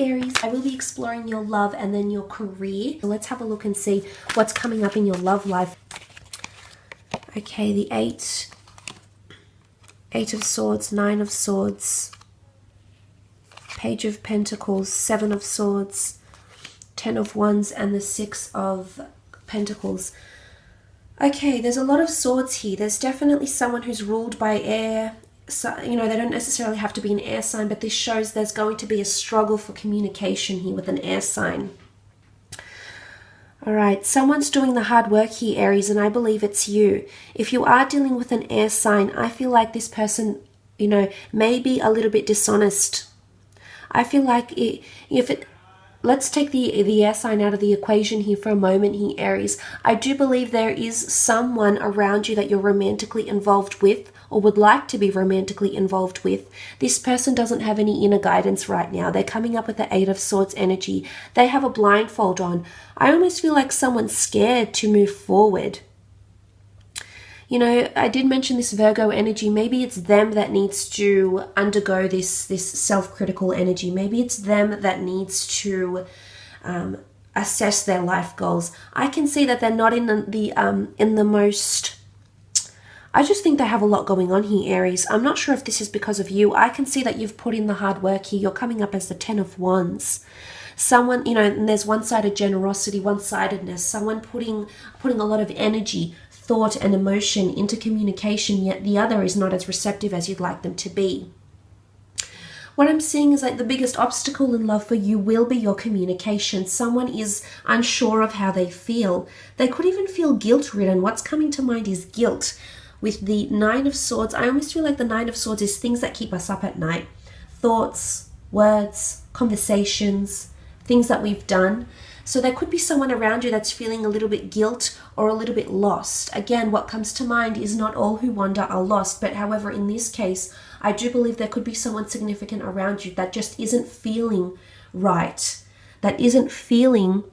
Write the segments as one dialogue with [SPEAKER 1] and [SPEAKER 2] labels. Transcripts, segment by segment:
[SPEAKER 1] Aries. I will be exploring your love and then your career. So let's have a look and see what's coming up in your love life. Okay, the Eight of Swords, Nine of Swords, Page of Pentacles, Seven of Swords, Ten of Wands, and the Six of Pentacles. Okay, there's a lot of swords here. There's definitely someone who's ruled by air. So, you know, they don't necessarily have to be an air sign, but this shows there's going to be a struggle for communication here with an air sign. All right, someone's doing the hard work here, Aries, and I believe it's you. If you are dealing with an air sign, I feel like this person, you know, may be a little bit dishonest. I feel like let's take the air sign out of the equation here for a moment here, Aries. I do believe there is someone around you that you're romantically involved with or would like to be romantically involved with. This person doesn't have any inner guidance right now. They're coming up with the Eight of Swords energy. They have a blindfold on. I almost feel like someone's scared to move forward. You know, I did mention this Virgo energy. Maybe it's them that needs to undergo this self-critical energy. Maybe it's them that needs to assess their life goals. I can see that they're not in the most... I just think they have a lot going on here, Aries. I'm not sure if this is because of you. I can see that you've put in the hard work here. You're coming up as the Ten of Wands. Someone, you know, and there's one-sided generosity, one-sidedness. Someone putting a lot of energy, thought and emotion into communication, yet the other is not as receptive as you'd like them to be. What I'm seeing is like the biggest obstacle in love for you will be your communication. Someone is unsure of how they feel. They could even feel guilt-ridden. What's coming to mind is guilt. With the Nine of Swords, I almost feel like the Nine of Swords is things that keep us up at night. Thoughts, words, conversations, things that we've done. So there could be someone around you that's feeling a little bit guilt or a little bit lost. Again, what comes to mind is not all who wander are lost, but however, in this case, I do believe there could be someone significant around you that just isn't feeling right, that isn't feeling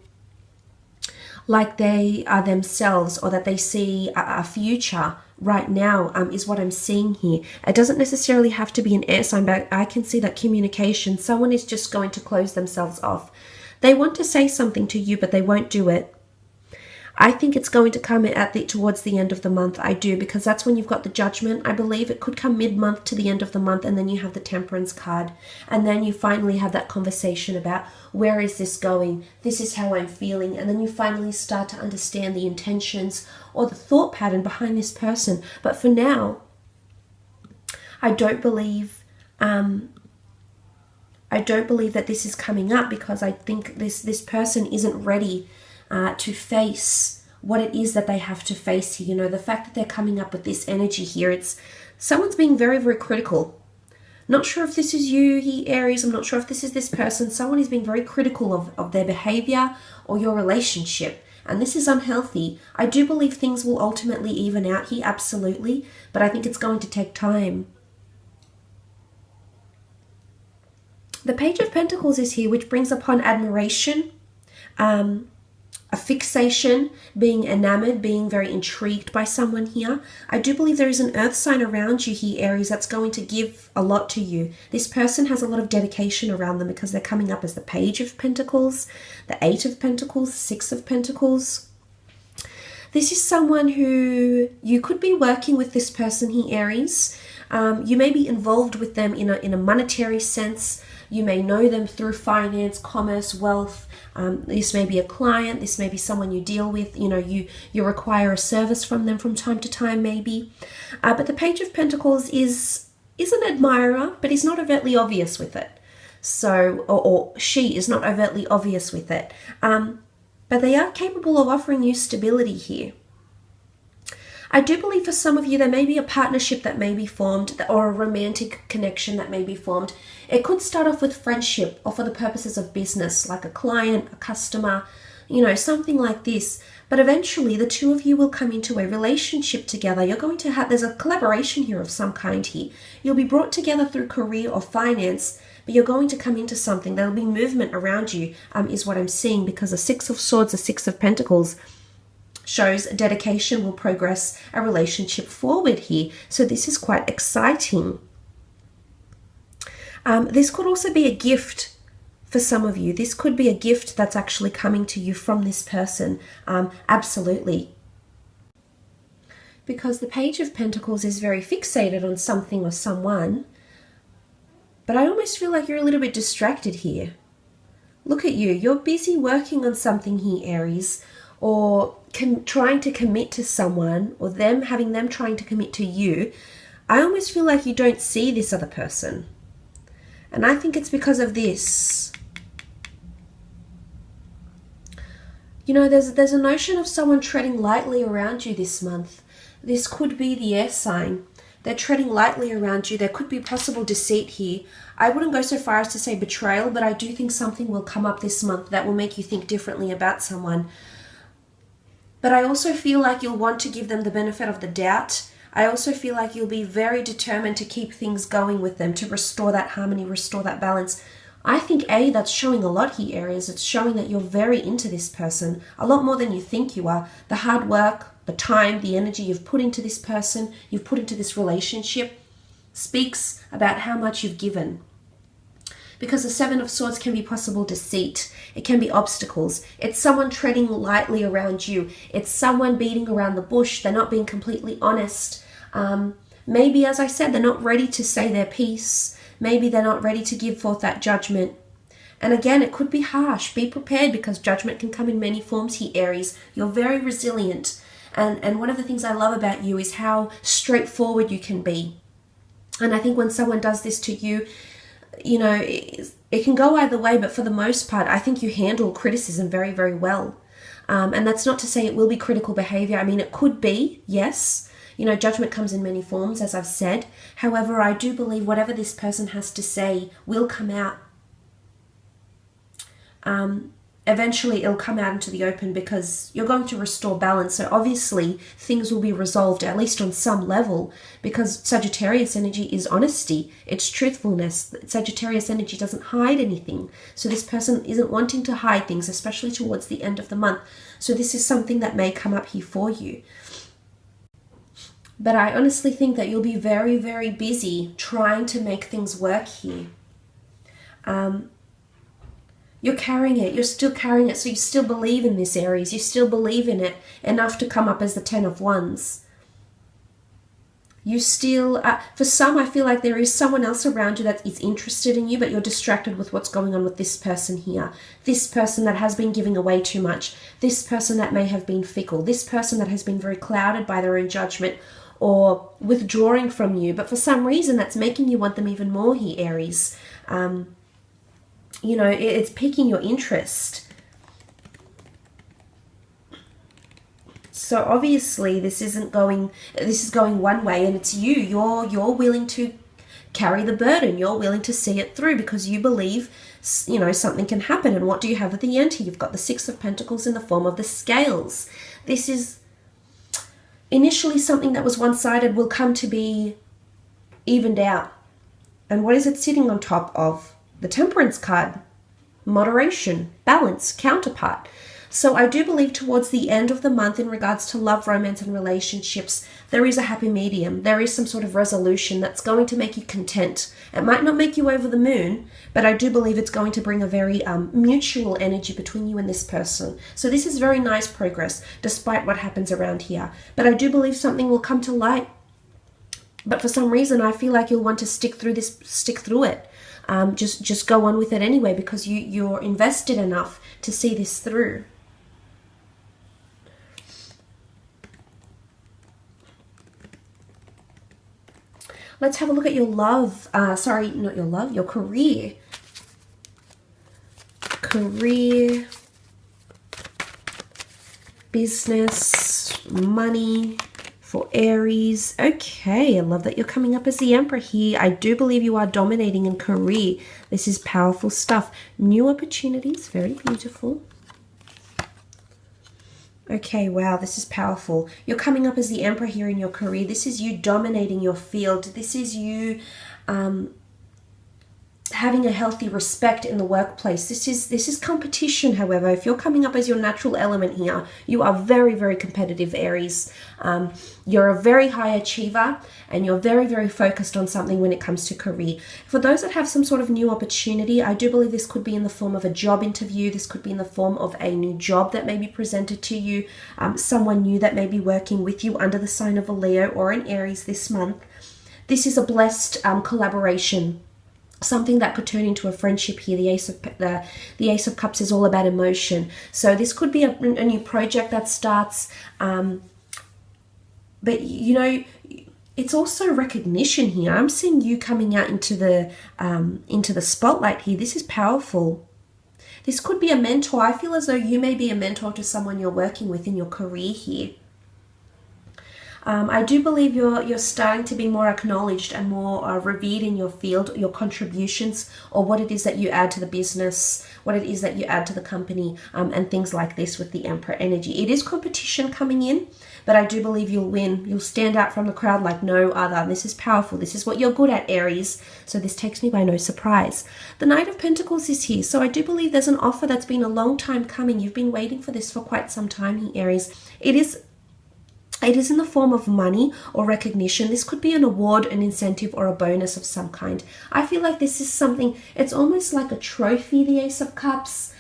[SPEAKER 1] like they are themselves or that they see a future right now, is what I'm seeing here. It doesn't necessarily have to be an air sign, but I can see that communication, someone is just going to close themselves off. They want to say something to you, but they won't do it. I think it's going to come towards the end of the month. I do, because that's when you've got the Judgment. I believe it could come mid-month to the end of the month, and then you have the Temperance card. And then you finally have that conversation about, where is this going? This is how I'm feeling. And then you finally start to understand the intentions or the thought pattern behind this person. But for now, I don't believe that this is coming up, because I think this person isn't ready to face what it is that they have to face here. You know, the fact that they're coming up with this energy here, it's someone's being very, very critical. Not sure if this is you here, Aries. I'm not sure if this is this person. Someone is being very critical of their behavior or your relationship. And this is unhealthy. I do believe things will ultimately even out here, absolutely. But I think it's going to take time. The Page of Pentacles is here, which brings upon admiration, a fixation, being enamored, being very intrigued by someone here. I do believe there is an earth sign around you here, Aries, that's going to give a lot to you. This person has a lot of dedication around them because they're coming up as the Page of Pentacles, the Eight of Pentacles, Six of Pentacles. This is someone who you could be working with this person here, Aries. You may be involved with them in a monetary sense. You may know them through finance, commerce, wealth. This may be a client. This may be someone you deal with. You know, you require a service from them from time to time, maybe. But the Page of Pentacles is an admirer, but is not overtly obvious with it. So, or she is not overtly obvious with it. But they are capable of offering you stability here. I do believe for some of you, there may be a partnership that may be formed or a romantic connection that may be formed. It could start off with friendship or for the purposes of business, like a client, a customer, you know, something like this. But eventually the two of you will come into a relationship together. You're going to have, there's a collaboration here of some kind here. You'll be brought together through career or finance, but you're going to come into something. There'll be movement around you, is what I'm seeing, because the Six of Swords, the Six of Pentacles, shows dedication will progress a relationship forward here. So this is quite exciting. This could also be a gift for some of you. This could be a gift that's actually coming to you from this person. Absolutely. Because the Page of Pentacles is very fixated on something or someone. But I almost feel like you're a little bit distracted here. Look at you. You're busy working on something here, Aries. Or trying to commit to someone. Or having them trying to commit to you. I almost feel like you don't see this other person. And I think it's because of this. You know, there's a notion of someone treading lightly around you this month. This could be the air sign. They're treading lightly around you. There could be possible deceit here. I wouldn't go so far as to say betrayal, but I do think something will come up this month that will make you think differently about someone. But I also feel like you'll want to give them the benefit of the doubt. I also feel like you'll be very determined to keep things going with them, to restore that harmony, restore that balance. I think, that's showing a lot here, Aries. It's showing that you're very into this person, a lot more than you think you are. The hard work, the time, the energy you've put into this person, you've put into this relationship, speaks about how much you've given. Because the Seven of Swords can be possible deceit. It can be obstacles. It's someone treading lightly around you. It's someone beating around the bush. They're not being completely honest. Maybe, as I said, they're not ready to say their piece. Maybe they're not ready to give forth that judgment. And again, it could be harsh. Be prepared, because judgment can come in many forms here, Aries. You're very resilient. And one of the things I love about you is how straightforward you can be. And I think when someone does this to you, you know, it can go either way, but for the most part, I think you handle criticism very, very well. And that's not to say it will be critical behavior. I mean, it could be, yes. You know, judgment comes in many forms, as I've said. However, I do believe whatever this person has to say will come out. Eventually, it'll come out into the open, because you're going to restore balance. So obviously, things will be resolved, at least on some level, because Sagittarius energy is honesty. It's truthfulness. Sagittarius energy doesn't hide anything. So this person isn't wanting to hide things, especially towards the end of the month. So this is something that may come up here for you. But I honestly think that you'll be very, very busy trying to make things work here. You're carrying it. You're still carrying it. So you still believe in this, Aries. You still believe in it enough to come up as the Ten of Wands. You still, for some, I feel like there is someone else around you that is interested in you, but you're distracted with what's going on with this person here. This person that has been giving away too much. This person that may have been fickle. This person that has been very clouded by their own judgment or withdrawing from you. But for some reason, that's making you want them even more here, Aries. You know, it's piquing your interest. So obviously this is going one way, and it's you. You're willing to carry the burden. You're willing to see it through, because you believe, you know, something can happen. And what do you have at the end here? You've got the Six of Pentacles in the form of the scales. This is initially something that was one-sided will come to be evened out. And what is it sitting on top of? The Temperance card, moderation, balance, counterpart. So I do believe towards the end of the month, in regards to love, romance, and relationships, there is a happy medium. There is some sort of resolution that's going to make you content. It might not make you over the moon, but I do believe it's going to bring a very mutual energy between you and this person. So this is very nice progress, despite what happens around here. But I do believe something will come to light. But for some reason, I feel like you'll want to stick through it. Just go on with it anyway, because you're invested enough to see this through. Let's have a look at your love. Sorry, not your love, your career. Career, business, money for Aries. Okay, I love that you're coming up as the Emperor here. I do believe you are dominating in career. This is powerful stuff. New opportunities, very beautiful. Okay, wow, this is powerful. You're coming up as the Emperor here in your career. This is you dominating your field. This is you having a healthy respect in the workplace. This is competition. However, if you're coming up as your natural element here, you are very, very competitive, Aries. You're a very high achiever, and you're very, very focused on something when it comes to career. For those that have some sort of new opportunity, I do believe this could be in the form of a job interview. This could be in the form of a new job that may be presented to you, someone new that may be working with you under the sign of a Leo or an Aries this month. This is a blessed collaboration. Something that could turn into a friendship here. The Ace of Cups is all about emotion. So this could be a new project that starts. But, you know, it's also recognition here. I'm seeing you coming out into the spotlight here. This is powerful. This could be a mentor. I feel as though you may be a mentor to someone you're working with in your career here. I do believe you're starting to be more acknowledged and more revered in your field, your contributions, or what it is that you add to the business, what it is that you add to the company, and things like this with the Emperor energy. It is competition coming in, but I do believe you'll win. You'll stand out from the crowd like no other. This is powerful. This is what you're good at, Aries. So this takes me by no surprise. The Knight of Pentacles is here. So I do believe there's an offer that's been a long time coming. You've been waiting for this for quite some time here, Aries. It is in the form of money or recognition. This could be an award, an incentive, or a bonus of some kind. I feel like this is something, it's almost like a trophy, the Ace of Cups.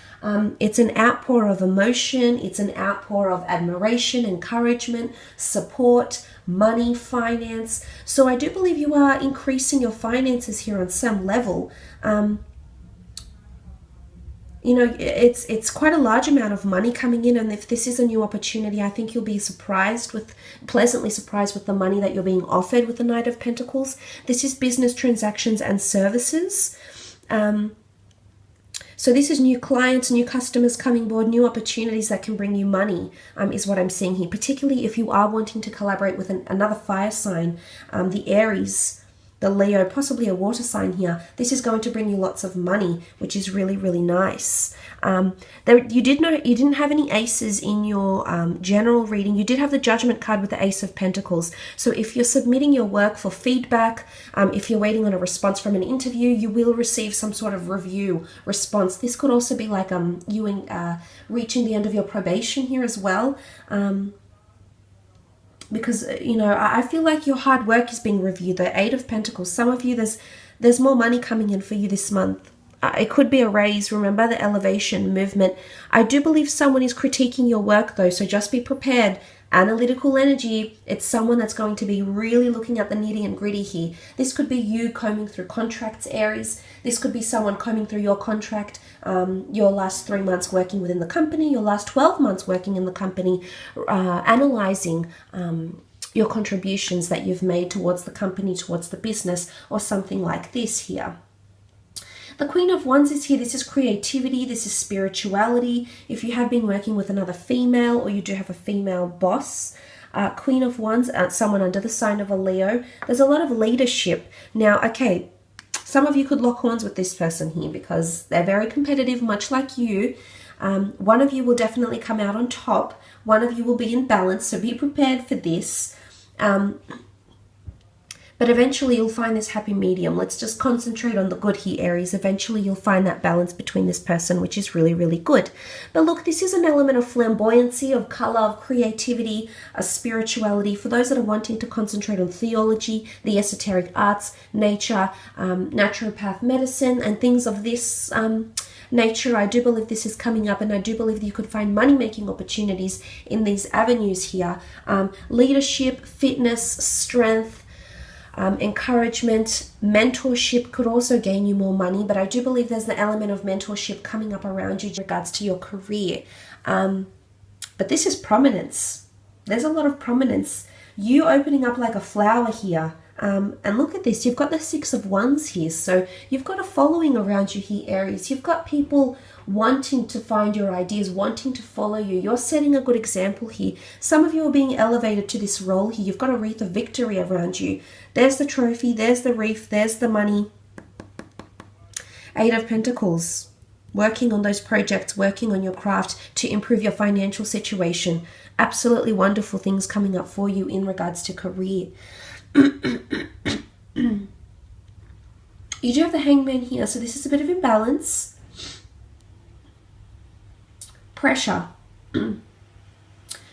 [SPEAKER 1] It's an outpour of emotion. It's an outpour of admiration, encouragement, support, money, finance. So I do believe you are increasing your finances here on some level. You know, it's quite a large amount of money coming in, and if this is a new opportunity, I think you'll be pleasantly surprised with the money that you're being offered with the Knight of Pentacles. This is business transactions and services. So this is new clients, new customers coming aboard, new opportunities that can bring you money, is what I'm seeing here. Particularly if you are wanting to collaborate with another fire sign, the Aries, the Leo, possibly a water sign here. This is going to bring you lots of money, which is really, really nice. You didn't have any aces in your general reading. You did have the Judgment card with the Ace of Pentacles. So if you're submitting your work for feedback, if you're waiting on a response from an interview, you will receive some sort of review response. This could also be like you reaching the end of your probation here as well. Because, you know, I feel like your hard work is being reviewed. The Eight of Pentacles, some of you, there's more money coming in for you this month. It could be a raise. Remember the elevation movement. I do believe someone is critiquing your work though, so just be prepared. Analytical energy, it's someone that's going to be really looking at the nitty and gritty here. This could be you combing through contracts, Aries. This could be someone combing through your contract, your last 3 months working within the company, your last 12 months working in the company, analyzing your contributions that you've made towards the company, towards the business, or something like this here. The Queen of Wands is here. This is creativity. This is spirituality. If you have been working with another female, or you do have a female boss, Queen of Wands, someone under the sign of a Leo, there's a lot of leadership. Now, okay, some of you could lock horns with this person here because they're very competitive, much like you. One of you will definitely come out on top. One of you will be in balance, so be prepared for this. But eventually you'll find this happy medium. Let's just concentrate on the good here, Aries. Eventually you'll find that balance between this person, which is really, really good. But look, this is an element of flamboyancy, of color, of creativity, of spirituality. For those that are wanting to concentrate on theology, the esoteric arts, nature, naturopath medicine, and things of this nature, I do believe this is coming up, and I do believe that you could find money-making opportunities in these avenues here. Leadership, fitness, strength, encouragement, mentorship could also gain you more money, but I do believe there's the element of mentorship coming up around you in regards to your career. But this is prominence. There's a lot of prominence. You opening up like a flower here. And look at this, you've got the Six of Wands here. So you've got a following around you here, Aries. You've got people wanting to find your ideas, wanting to follow you. You're setting a good example here. Some of you are being elevated to this role here. You've got a wreath of victory around you. There's the trophy, there's the wreath, there's the money. Eight of Pentacles. Working on those projects, working on your craft to improve your financial situation. Absolutely wonderful things coming up for you in regards to career. You do have the Hangman here, so this is a bit of imbalance. Pressure.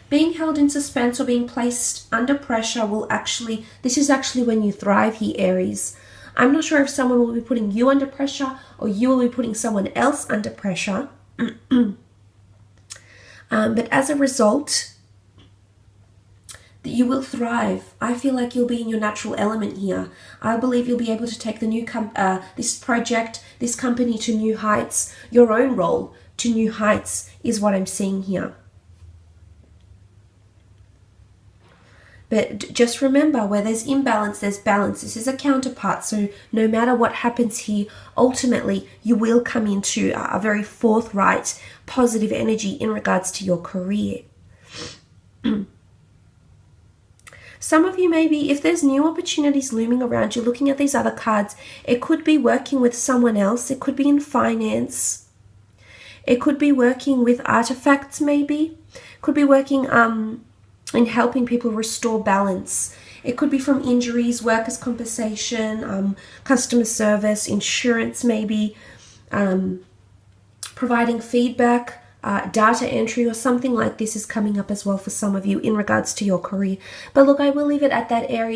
[SPEAKER 1] Being held in suspense or being placed under pressure will actually, this is actually when you thrive here, Aries. I'm not sure if someone will be putting you under pressure or you will be putting someone else under pressure. But as a result, you will thrive. I feel like you'll be in your natural element here. I believe you'll be able to take the this project, this company to new heights. Your own role to new heights is what I'm seeing here. But just remember, where there's imbalance, there's balance. This is a counterpart. So no matter what happens here, ultimately, you will come into a very forthright, positive energy in regards to your career. Some of you maybe, if there's new opportunities looming around you, looking at these other cards, it could be working with someone else. It could be in finance. It could be working with artifacts maybe. It could be working in helping people restore balance. It could be from injuries, workers' compensation, customer service, insurance maybe, providing feedback, data entry or something like this is coming up as well for some of you in regards to your career. But look, I will leave it at that, Aries.